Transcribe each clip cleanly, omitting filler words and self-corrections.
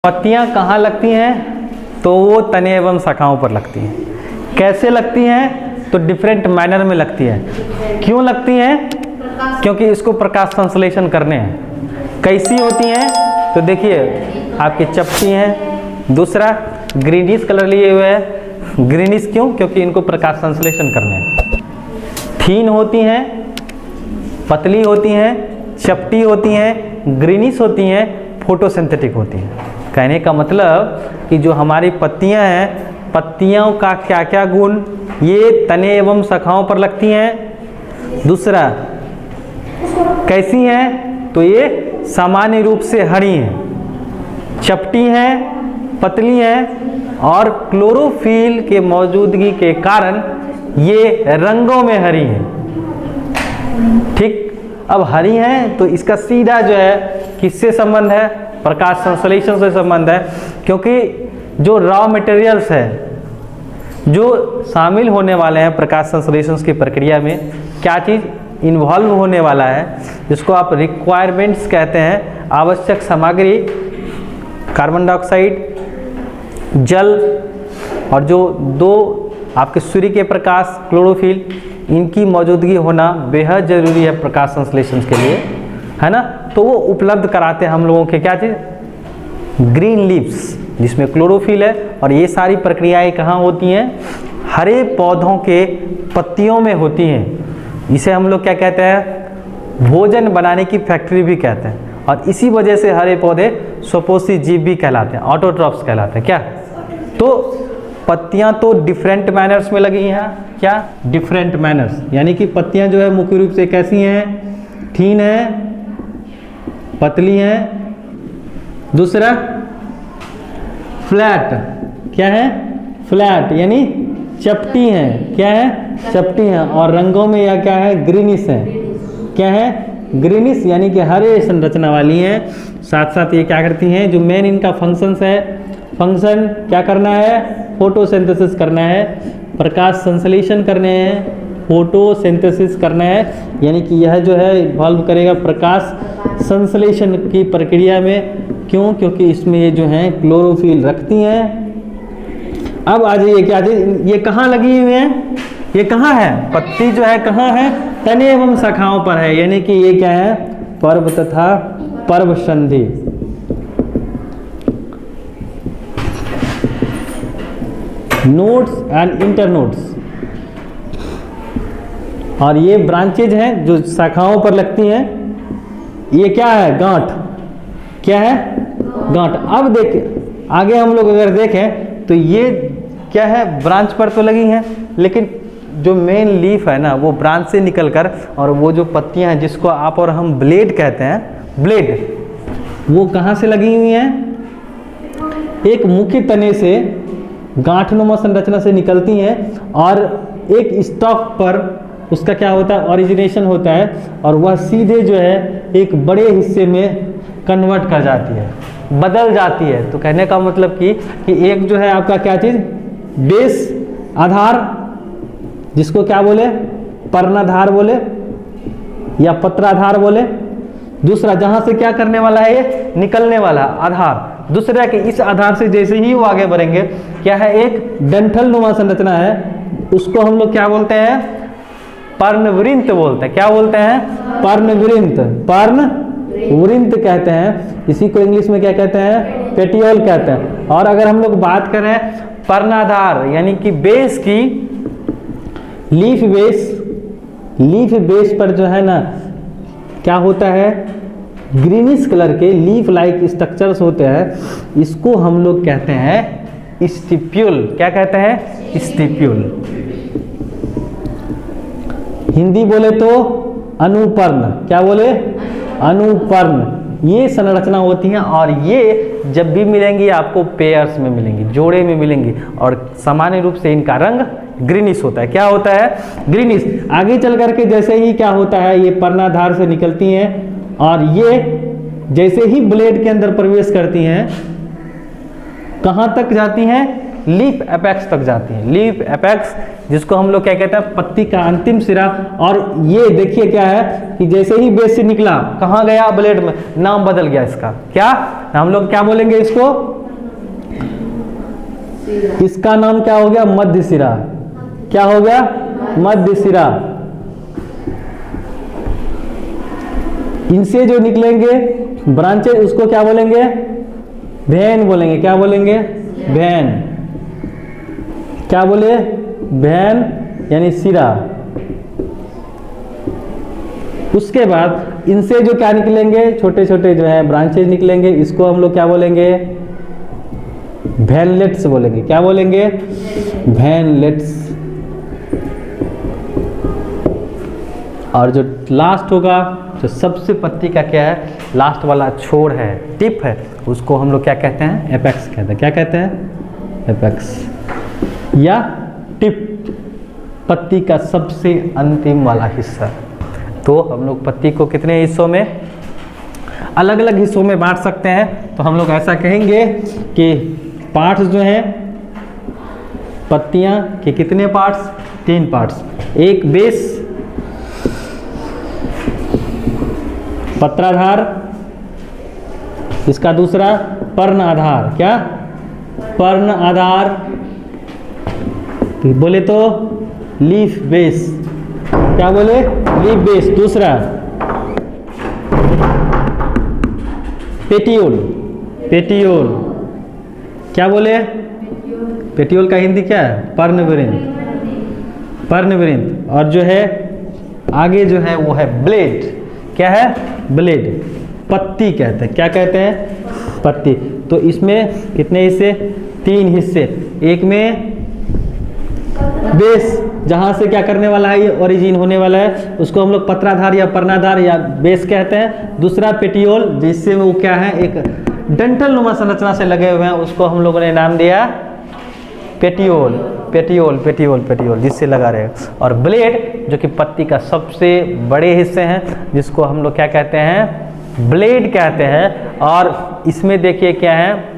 पत्तियां कहाँ लगती हैं? तो वो तने एवं शाखाओं पर लगती हैं। कैसे लगती हैं? तो डिफरेंट मैनर में लगती हैं। क्यों लगती हैं? क्योंकि इसको प्रकाश संश्लेषण करने हैं। कैसी होती हैं? तो देखिए आपकी चपटी हैं। दूसरा ग्रीनिश कलर लिए हुए है। ग्रीनिश क्यों? क्योंकि इनको प्रकाश संश्लेषण करने हैं। थीन होती हैं, पतली होती हैं, चपटी होती हैं, ग्रीनिश होती हैं, फोटोसिंथेटिक होती हैं। कहने का मतलब कि जो हमारी पत्तियां हैं, पत्तियों का क्या क्या गुण, ये तने एवं शाखाओं पर लगती हैं। दूसरा कैसी हैं? तो ये सामान्य रूप से हरी हैं, चपटी हैं, पतली हैं और क्लोरोफिल के मौजूदगी के कारण ये रंगों में हरी हैं। ठीक, अब हरी हैं तो इसका सीधा जो है किससे संबंध है? प्रकाश संश्लेषण से संबंध है। क्योंकि जो रॉ मटेरियल्स है जो शामिल होने वाले हैं प्रकाश संश्लेषण की प्रक्रिया में, क्या चीज़ इन्वॉल्व होने वाला है, जिसको आप रिक्वायरमेंट्स कहते हैं, आवश्यक सामग्री, कार्बन डाइऑक्साइड, जल और जो दो आपके सूर्य के प्रकाश, क्लोरोफिल, इनकी मौजूदगी होना बेहद ज़रूरी है प्रकाश संश्लेषण के लिए, है ना। तो वो उपलब्ध कराते हैं हम लोगों के क्या चीज़? ग्रीन लीव्स, जिसमें क्लोरोफिल है। और ये सारी प्रक्रियाएं कहाँ होती हैं? हरे पौधों के पत्तियों में होती हैं। इसे हम लोग क्या कहते हैं? भोजन बनाने की फैक्ट्री भी कहते हैं। और इसी वजह से हरे पौधे स्वपोषी जीव भी कहलाते हैं, ऑटोट्रॉफ्स कहलाते हैं। क्या? तो पत्तियां तो डिफरेंट मैनर्स में लगी हैं। क्या? डिफरेंट मैनर्स, यानी कि पत्तियां जो है मुख्य रूप से कैसी हैं? थीन है, पतली हैं। दूसरा फ्लैट, क्या है? फ्लैट यानी चपटी हैं। क्या है? चपटी हैं। और रंगों में या क्या है? ग्रीनिश है। क्या है? ग्रीनिश, यानी कि हरे संरचना वाली हैं। साथ साथ ये क्या करती हैं? जो मेन इनका फंक्शंस है, फंक्शन क्या करना है? फोटोसिंथेसिस करना है, प्रकाश संश्लेषण करने हैं, फोटोसिंथेसिस करना है। यानी कि यह जो है इन्वॉल्व करेगा प्रकाश संश्लेषण की प्रक्रिया में। क्यों? क्योंकि इसमें ये जो हैं क्लोरोफिल रखती हैं। अब आ जाइए, क्या चीज ये कहाँ लगी हुई है? ये कहाँ है? पत्ती जो है कहाँ है? तने एवं शाखाओं पर है। यानी कि ये क्या है? पर्व तथा पर्व संधि। Nodes and internodes. और ये ब्रांचेज हैं जो शाखाओं पर लगती हैं। ये क्या है? गांठ। क्या है? गांठ। अब देखें आगे हम लोग अगर देखें तो ये क्या है? ब्रांच पर तो लगी हैं, लेकिन जो मेन लीफ है ना वो ब्रांच से निकलकर, और वो जो पत्तियां हैं जिसको आप और हम ब्लेड कहते हैं, ब्लेड, वो कहाँ से लगी हुई हैं? एक मुख्य तने से गांठनुमा संरचना से निकलती हैं और एक स्टॉक पर उसका क्या होता है? ओरिजिनेशन होता है और वह सीधे जो है एक बड़े हिस्से में कन्वर्ट कर जाती है, बदल जाती है। तो कहने का मतलब कि एक जो है आपका क्या चीज़? बेस, आधार, जिसको क्या बोले? पर्णाधार बोले या पत्राधार बोले। दूसरा जहाँ से क्या करने वाला है? ये निकलने वाला आधार। दूसरा कि इस आधार से जैसे ही वो आगे बढ़ेंगे, क्या है? एक डंठल नुमा संरचना है, उसको हम लोग क्या बोलते हैं? पर्णवृंत बोलते हैं। क्या बोलते हैं? पर्णवृंत। पर्णवृंत कहते हैं। इसी को इंग्लिश में क्या कहते हैं? पेटियोल कहते हैं। और अगर हम लोग बात करें पर्णाधार यानी कि बेस की, लीफ बेस, लीफ बेस पर जो है ना क्या होता है? ग्रीनिश कलर के लीफ लाइक स्ट्रक्चर्स होते हैं। इसको हम लोग कहते हैं स्टिप्यूल। क्या कहते हैं? स्टिप्यूल। हिंदी बोले तो अनुपर्ण। क्या बोले? अनुपर्ण। ये संरचना होती हैं और ये जब भी मिलेंगी आपको पेयर्स में मिलेंगी, जोड़े में मिलेंगी। और सामान्य रूप से इनका रंग ग्रीनिश होता है। क्या होता है? ग्रीनिश। आगे चल करके जैसे ही क्या होता है? ये पर्णाधार से निकलती हैं और ये जैसे ही ब्लेड के अंदर प्रवेश करती हैं, कहाँ तक जाती हैं? लीफ एपेक्स तक जाती हैं। लीफ एपेक्स जिसको हम लोग क्या कहते हैं, पत्ती का अंतिम सिरा। और ये देखिए क्या है कि जैसे ही बेस से निकला कहाँ गया, ब्लेड में, नाम बदल गया इसका। क्या हम लोग क्या बोलेंगे इसको, इसका नाम क्या हो गया, मध्य सिरा। क्या हो गया, मध्य सिरा। इनसे जो निकलेंगे ब्रांचेज उसको क्या बोलेंगे, वेन बोलेंगे। क्या बोलेंगे, वेन। क्या बोले, वेन यानी सिरा। उसके बाद इनसे जो क्या निकलेंगे, छोटे छोटे जो है ब्रांचेज निकलेंगे, इसको हम लोग क्या बोलेंगे, वेनलेट्स बोलेंगे। क्या बोलेंगे, वेनलेट्स। और जो लास्ट होगा, जो सबसे पत्ती का क्या है, लास्ट वाला छोर है, टिप है, उसको हम लोग क्या कहते हैं, एपेक्स कहते हैं। क्या कहते हैं, एपेक्स या टिप, पत्ती का सबसे अंतिम वाला हिस्सा। तो हम लोग पत्ती को कितने हिस्सों में, अलग अलग हिस्सों में बांट सकते हैं। तो हम लोग ऐसा कहेंगे कि पार्ट्स जो हैं पत्तियां के कितने पार्ट्स, 3 पार्ट्स। एक बेस, पत्राधार, इसका दूसरा पर्ण आधार। क्या, पर्ण आधार बोले तो लीफ बेस। क्या बोले, लीफ बेस। दूसरा पेटियोल। पेटियोल क्या बोले, पेटियोल का हिंदी क्या है, पर्णवृंत। पर्णवृंत। और जो है आगे जो है वो है ब्लेड। क्या है, ब्लेड। पत्ती कहते हैं। क्या कहते हैं, पत्ती। तो इसमें कितने हिस्से, 3 हिस्से। एक में बेस, जहां से क्या करने वाला है, ये ओरिजिन होने वाला है, उसको हम लोग पत्राधार या पर्णाधार या बेस कहते हैं। दूसरा पेटियोल, जिससे वो क्या है, एक डंठल नुमा संरचना से लगे हुए हैं, उसको हम लोगों ने नाम दिया पेटियोल। पेटियोल पेटियोल पेटियोल जिससे लगा रहेगा। और ब्लेड जो कि पत्ती का सबसे बड़े हिस्से हैं, जिसको हम लोग क्या कहते हैं, ब्लेड कहते हैं। और इसमें देखिए क्या है,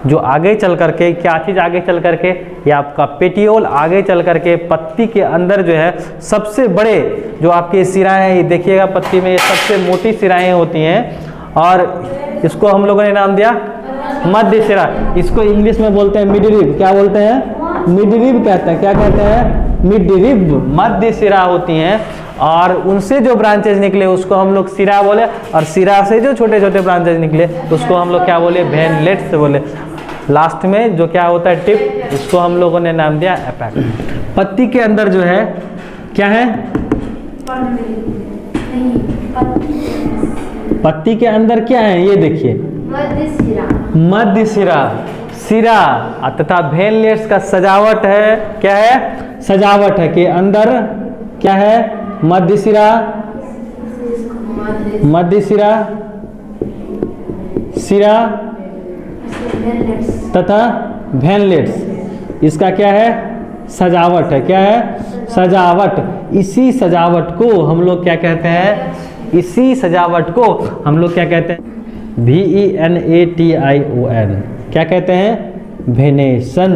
जो आगे चल करके, क्या चीज़ आगे चल करके, ये आपका पेटियोल आगे चल करके पत्ती के अंदर जो है सबसे बड़े जो आपके सिराएं हैं, ये देखिएगा पत्ती में ये सबसे मोटी सिराएं होती हैं। और इसको हम लोगों ने नाम दिया मध्य सिरा। इसको इंग्लिश में बोलते हैं मिडरिब। क्या बोलते हैं, मिडरिब कहते हैं। क्या कहते हैं, मिडरिब। मध्य सिरा होती हैं और उनसे जो ब्रांचेज निकले उसको हम लोग सिरा बोले, और सिरा से जो छोटे छोटे ब्रांचेज निकले उसको हम लोग क्या बोले, वेनलेट्स बोले। लास्ट में जो क्या होता है, टिप, उसको हम लोगों ने नाम दिया एपेक्स। पत्ती के अंदर जो है क्या है, पत्ती के अंदर क्या है, ये देखिए मध्य सिरा। सिरा तथा वेनलेट्स का सजावट है। क्या है, सजावट है कि अंदर क्या है, मध्य सिरा, मध्य सिरा, सिरा तथा वेनलेट्स, इसका क्या है, सजावट है। क्या है, सजावट। इसी सजावट को हम लोग क्या कहते हैं, इसी सजावट को हम लोग क्या कहते हैं, VENATION। क्या कहते हैं, वेनेशन।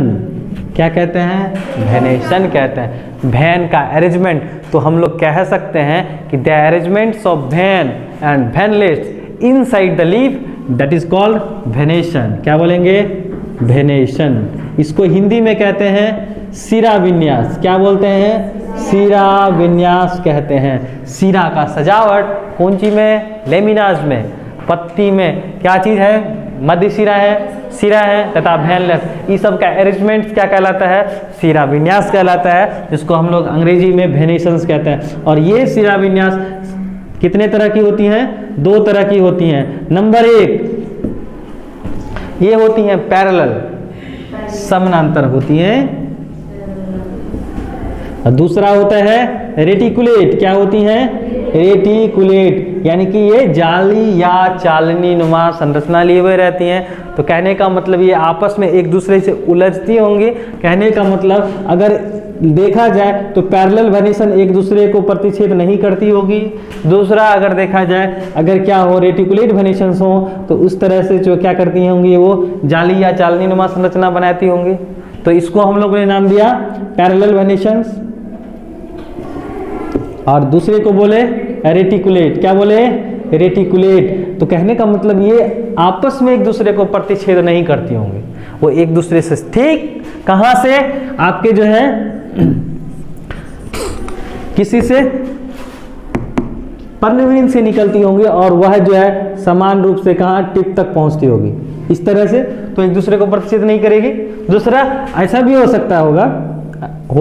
क्या कहते हैं, वेनेशन कहते हैं। वैन का अरेंजमेंट, तो हम लोग कह सकते हैं कि the arrangements of vein and veinlets inside the leaf that is called venation. क्या बोलेंगे, वेनेशन। इसको हिंदी में कहते हैं सिरा विन्यास। क्या बोलते हैं, सिरा विन्यास कहते हैं। सिरा का सजावट कौन चीज में, लेमिनाज में, पत्ती में क्या चीज है, मध्य सिरा है, सिरा है तथा वेनलेट्स। इस सब का अरेंजमेंट क्या कहलाता है, सिरा विन्यास कहलाता है, जिसको हम लोग अंग्रेजी में वेनेशंस कहते हैं। और ये सिरा विन्यास कितने तरह की होती हैं, 2 तरह की होती हैं। नंबर 1 ये होती हैं पैरेलल, समानांतर होती हैं। और दूसरा होता है रेटिकुलेट। क्या होती हैं, रेटिकुलेट, यानी कि ये जाली या चालनी नुमा संरचना लिए हुए रहती हैं। तो कहने का मतलब ये आपस में एक दूसरे से उलझती होंगी। कहने का मतलब अगर देखा जाए तो पैरेलल वेनेशन एक दूसरे को प्रतिच्छेद नहीं करती होगी। दूसरा अगर देखा जाए अगर क्या हो रेटिकुलेट वेनेशंस हो तो उस तरह से जो क्या करती होंगी वो जाली या चालनी नुमा संरचना बनाती होंगी। तो इसको हम लोगों ने नाम दिया पैरेलल वेनेशंस। और दूसरे को बोले रेटिकुलेट, क्या बोले रेटिकुलेट। तो कहने का मतलब ये आपस में एक दूसरे को प्रतिच्छेद नहीं करती होंगी, वो एक दूसरे से ठीक कहां से आपके जो है किसी से पर्णविहीन से निकलती होंगी और वह जो है समान रूप से कहां टिप तक पहुंचती होगी इस तरह से, तो एक दूसरे को प्रतिच्छेद नहीं करेगी। दूसरा ऐसा भी हो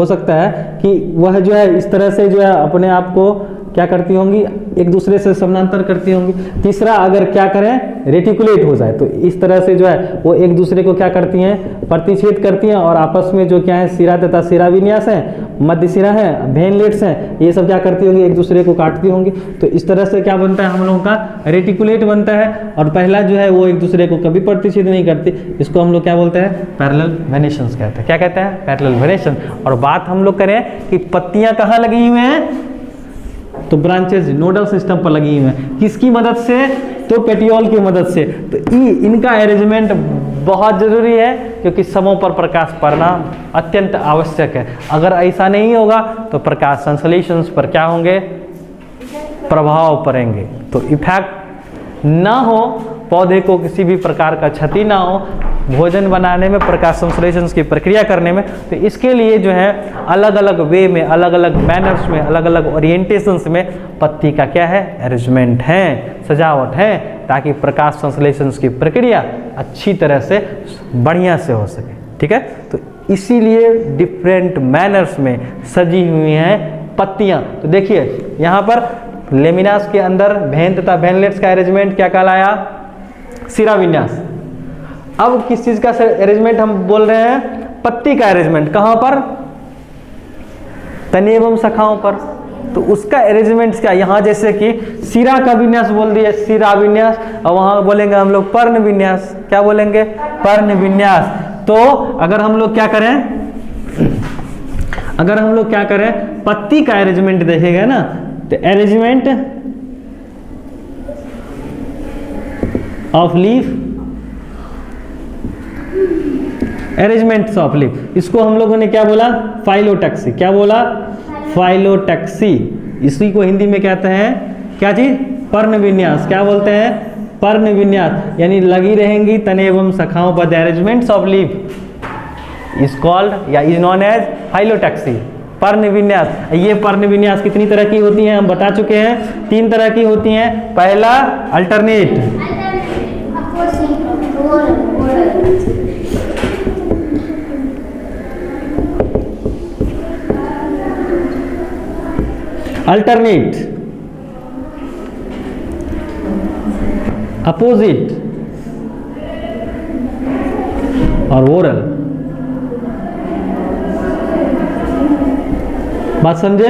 सकता है कि वह जो है इस तरह से जो है अपने आप को क्या करती होंगी एक दूसरे से समानांतर करती होंगी। तीसरा अगर क्या करें रेटिकुलेट हो जाए तो इस तरह से जो है वो एक दूसरे को क्या करती हैं प्रतिच्छेद करती हैं और आपस में जो क्या है सिरा तथा सिरा विन्यास है, मध्य सिरा है, भेनलेट्स हैं, ये सब क्या करती होंगी एक दूसरे को काटती होंगी। तो इस तरह से क्या बनता है हम लोगों का रेटिकुलेट बनता है। और पहला जो है वो एक दूसरे को कभी प्रतिच्छेद नहीं करती, इसको हम लोग क्या बोलते हैं पैरेलल वेनेशंस कहते हैं। क्या कहते हैं पैरेलल वेनेशन। और बात हम लोग करें कि पत्तियां कहाँ लगी हुई हैं तो ब्रांचेज नोडल सिस्टम पर लगी हुई हैं। किसकी मदद से तो पेटियोल की मदद से। तो इनका अरेंजमेंट बहुत जरूरी है क्योंकि समों पर प्रकाश पड़ना अत्यंत आवश्यक है। अगर ऐसा नहीं होगा तो प्रकाश संश्लेषण पर क्या होंगे प्रभाव पड़ेंगे। तो इफेक्ट ना हो, पौधे को किसी भी प्रकार का क्षति ना हो भोजन बनाने में, प्रकाश संश्लेषण की प्रक्रिया करने में। तो इसके लिए जो है अलग अलग वे में, अलग अलग मैनर्स में, अलग अलग ओरिएंटेशंस में पत्ती का क्या है अरेंजमेंट है, सजावट है, ताकि प्रकाश संश्लेषण की प्रक्रिया अच्छी तरह से बढ़िया से हो सके। ठीक है, तो इसीलिए डिफरेंट मैनर्स में सजी हुई हैं पत्तियां। तो देखिए यहाँ पर लेमिनास के अंदर भेन तथा भेनलेट्स का अरेंजमेंट क्या कहलाया सिरा विन्यास। अब किस चीज का अरेंजमेंट हम बोल रहे हैं पत्ती का अरेंजमेंट, कहां पर तने एवं शाखाओं पर। तो उसका अरेंजमेंट क्या, यहाँ जैसे कि सिरा का विन्यास बोल दिए सिरा विन्यास, और वहां बोलेंगे हम लोग पर्ण विन्यास। क्या बोलेंगे पर्ण विन्यास। तो अगर हम लोग क्या करें पत्ती का अरेंजमेंट देखेगा ना तो arrangement of leaf, arrangements of leaf, इसको हम लोगों ने क्या बोला फाइलोटैक्सी। क्या बोला फाइलोटैक्सी। इसी को हिंदी में कहते हैं क्या चीज पर्ण विन्यास। क्या बोलते हैं पर्ण विन्यास, यानी लगी रहेंगी तने एवं शाखाओं पर arrangements of leaf is called या इज नॉन एज फाइलोटैक्सी पर्ण विन्यास। ये पर्ण विन्यास कितनी तरह की होती हैं हम बता चुके हैं, 3 तरह की होती हैं। पहला अल्टरनेट, अल्टरनेट, अपोजिट और ओरल। बात समझे।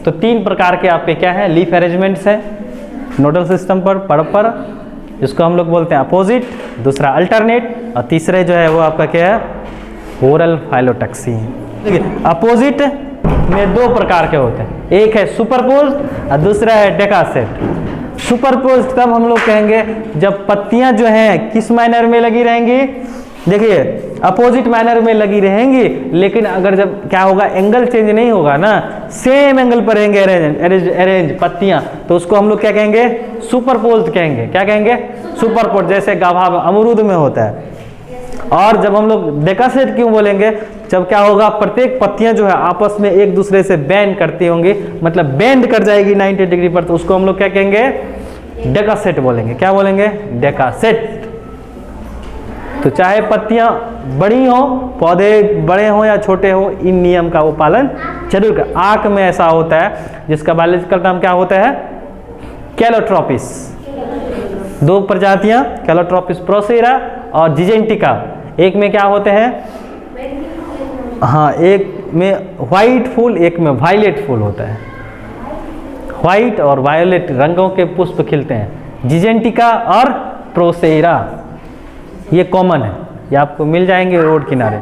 तो 3 प्रकार के आपके क्या है लीफ अरेंजमेंट्स है नोडल सिस्टम पर, इसको हम लोग बोलते हैं अपोजिट, दूसरा अल्टरनेट और तीसरे जो है वो आपका क्या है ओरल फाइलोटैक्सी। देखिए अपोजिट में 2 प्रकार के होते हैं, एक है सुपरपोज्ड और दूसरा है डेकासेट। सुपरपोज्ड तब हम लोग कहेंगे जब पत्तियां जो हैं किस मैनर में लगी रहेंगी, देखिए अपोजिट मैनर में लगी रहेंगी, लेकिन अगर जब क्या होगा एंगल चेंज नहीं होगा ना, सेम एंगल पर रहेंगे अरेंज पत्तियां, तो उसको हम लोग क्या कहेंगे सुपरपोज्ड कहेंगे। क्या कहेंगे सुपरपोज्ड, जैसे गाभा अमरूद में होता है। और जब हम लोग डेकासेट क्यों बोलेंगे, जब क्या होगा प्रत्येक पत्तियां जो है आपस में एक दूसरे से बेंड करती होंगी, मतलब बेंड कर जाएगी 90 डिग्री पर, तो उसको हम लोग क्या कहेंगे डेकासेट बोलेंगे। क्या बोलेंगे डेकासेट। तो चाहे पत्तियां बड़ी हो, पौधे बड़े हो या छोटे हो, इन नियम का वो पालन जरूर कर। आंख में ऐसा होता है जिसका बायोलॉजिकल नाम क्या होता है कैलोट्रोपिस। 2 प्रजातियां कैलोट्रोपिस प्रोसेरा और जिजेंटिका। एक में क्या होते हैं हाँ, एक में व्हाइट फूल, एक में वायलेट फूल होता है। व्हाइट और वायलेट रंगों के पुष्प खिलते हैं, जिजेंटिका और प्रोसेरा। ये कॉमन है, ये आपको मिल जाएंगे रोड किनारे।